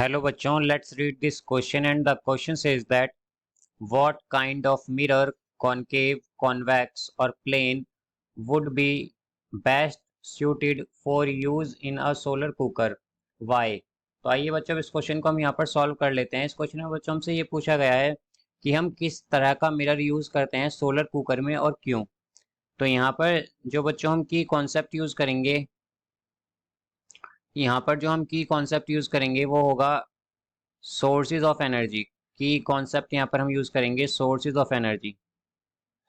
Hello बच्चों, let's read this question and the question says that what kind of mirror, concave, convex or plane would be best suited for use in a solar cooker? Why? तो आइए बच्चों इस question को हम यहाँ पर solve कर लेते हैं। इस क्वेश्चन में बच्चों हमसे ये पूछा गया है कि हम किस तरह का मिरर यूज़ करते हैं सोलर कुकर में और क्यों। तो यहाँ पर जो बच्चों हम की कॉन्सेप्ट यूज़ करेंगे, यहाँ पर जो हम की कॉन्सेप्ट यूज़ करेंगे वो होगा सोर्सेज ऑफ एनर्जी। की कॉन्सेप्ट यहाँ पर हम यूज करेंगे sources of energy,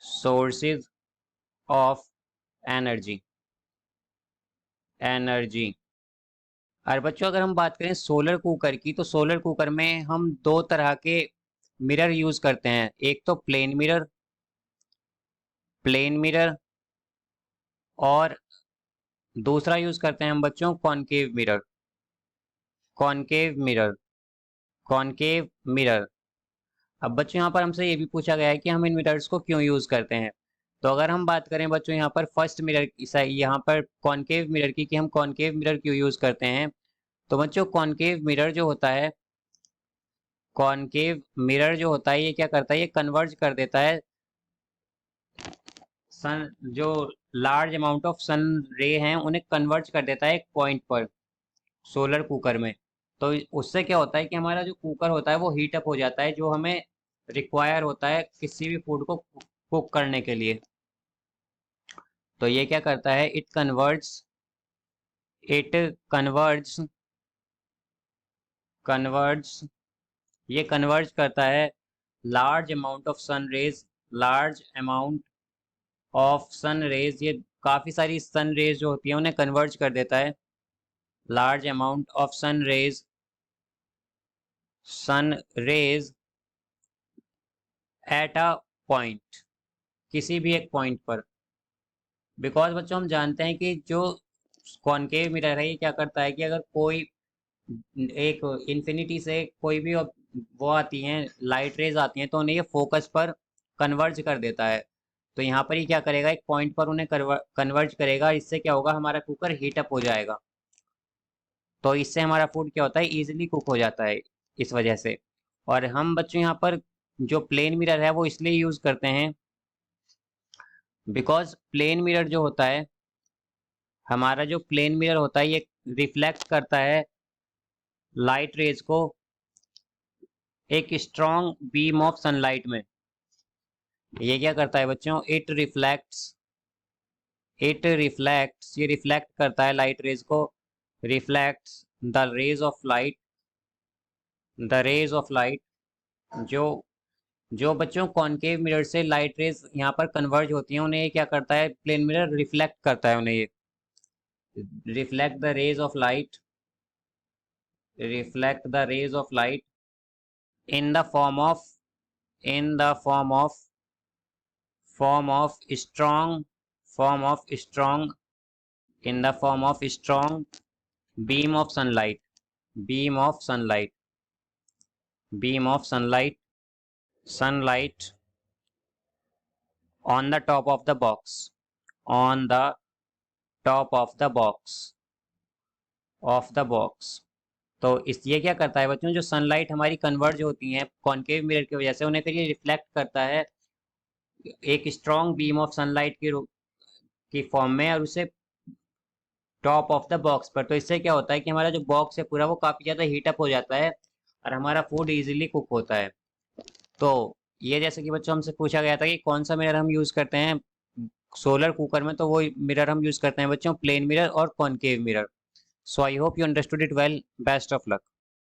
sources of energy, energy. और बच्चों अगर हम बात करें सोलर कुकर की, तो सोलर कुकर में हम दो तरह के मिरर यूज करते हैं। एक तो प्लेन मिरर, प्लेन मिरर, और दूसरा यूज करते हैं हम बच्चों concave mirror, concave mirror, concave mirror. अब बच्चों यहाँ पर हमसे ये भी पूछा गया है कि हम इन मिरर्स को क्यों यूज करते हैं। तो अगर हम बात करें बच्चों यहाँ पर फर्स्ट मिरर, यहाँ पर कॉनकेव मिरर की, कि हम कॉनकेव मिरर क्यों यूज करते हैं, तो बच्चों कॉनकेव मिरर जो होता है, कॉनकेव मिरर जो होता है ये क्या करता है, ये कन्वर्ज कर देता है सन, जो लार्ज अमाउंट ऑफ सन रे हैं उन्हें कन्वर्ज कर देता है एक पॉइंट पर सोलर कुकर में। तो उससे क्या होता है कि हमारा जो कुकर होता है वो हीट अप हो जाता है, जो हमें रिक्वायर होता है किसी भी फूड को कुक करने के लिए। तो ये क्या करता है, it converts, it converts, converts, ये कन्वर्ज करता है large amount of sun rays, large amount of sun rays, ये काफ़ी सारी सन रेज जो होती है उन्हें कन्वर्ज कर देता है, large amount of sun rays, sun rays at a point, किसी भी एक पॉइंट पर। बिकॉज बच्चों हम जानते हैं कि जो कॉनकेव मिरर है ये क्या करता है कि अगर कोई एक इन्फिनिटी से कोई भी वो आती हैं, लाइट रेज आती हैं, तो उन्हें ये फोकस पर कन्वर्ज कर देता है। तो यहाँ पर ही क्या करेगा, एक पॉइंट पर उन्हें कन्वर्ज करेगा। इससे क्या होगा, हमारा कुकर हीट अप हो जाएगा। तो इससे हमारा फूड क्या होता है, इजीली कुक हो जाता है इस वजह से। और हम बच्चों यहाँ पर जो प्लेन मिरर है वो इसलिए यूज़ करते हैं बिकॉज प्लेन मिरर जो होता है, हमारा जो प्लेन मिरर होता है ये रिफ्लेक्ट करता है लाइट रेज को एक स्ट्रॉन्ग बीम ऑफ सनलाइट में। ये क्या करता है बच्चों, इट रिफ्लेक्ट्स, इट रिफ्लेक्ट्स, ये रिफ्लेक्ट करता है लाइट रेज को, reflects the rays of light, the rays of light. जो जो बच्चों कॉनकेव मिरर से लाइट रेज यहाँ पर कन्वर्ज होती हैं उन्हें ये क्या करता है, प्लेन मिरर रिफ्लेक्ट करता है उन्हें, ये reflect the rays of light, reflect the rays of light in the form of, in the form of strong, form of strong, in the form of strong beam of sunlight, beam of sunlight, beam of sunlight, sunlight on the top of the box, on the top of the box, of the box। तो इस ये क्या करता है बच्चों, जो sunlight हमारी converge होती हैं कॉनकेव मिरर की वजह से, उन्हें फिर ये रिफ्लेक्ट करता है एक स्ट्रॉन्ग बीम ऑफ सनलाइट की फॉर्म में, और उसे टॉप ऑफ द बॉक्स पर। तो इससे क्या होता है कि हमारा जो बॉक्स है पूरा वो काफ़ी ज़्यादा हीटअप हो जाता है और हमारा फूड इजीली कुक होता है। तो ये जैसे कि बच्चों हमसे पूछा गया था कि कौन सा मिरर हम यूज़ करते हैं सोलर कुकर में, तो वो मिरर हम यूज़ करते हैं बच्चों प्लेन मिरर और concave mirror. So I hope you understood it well. Best of luck.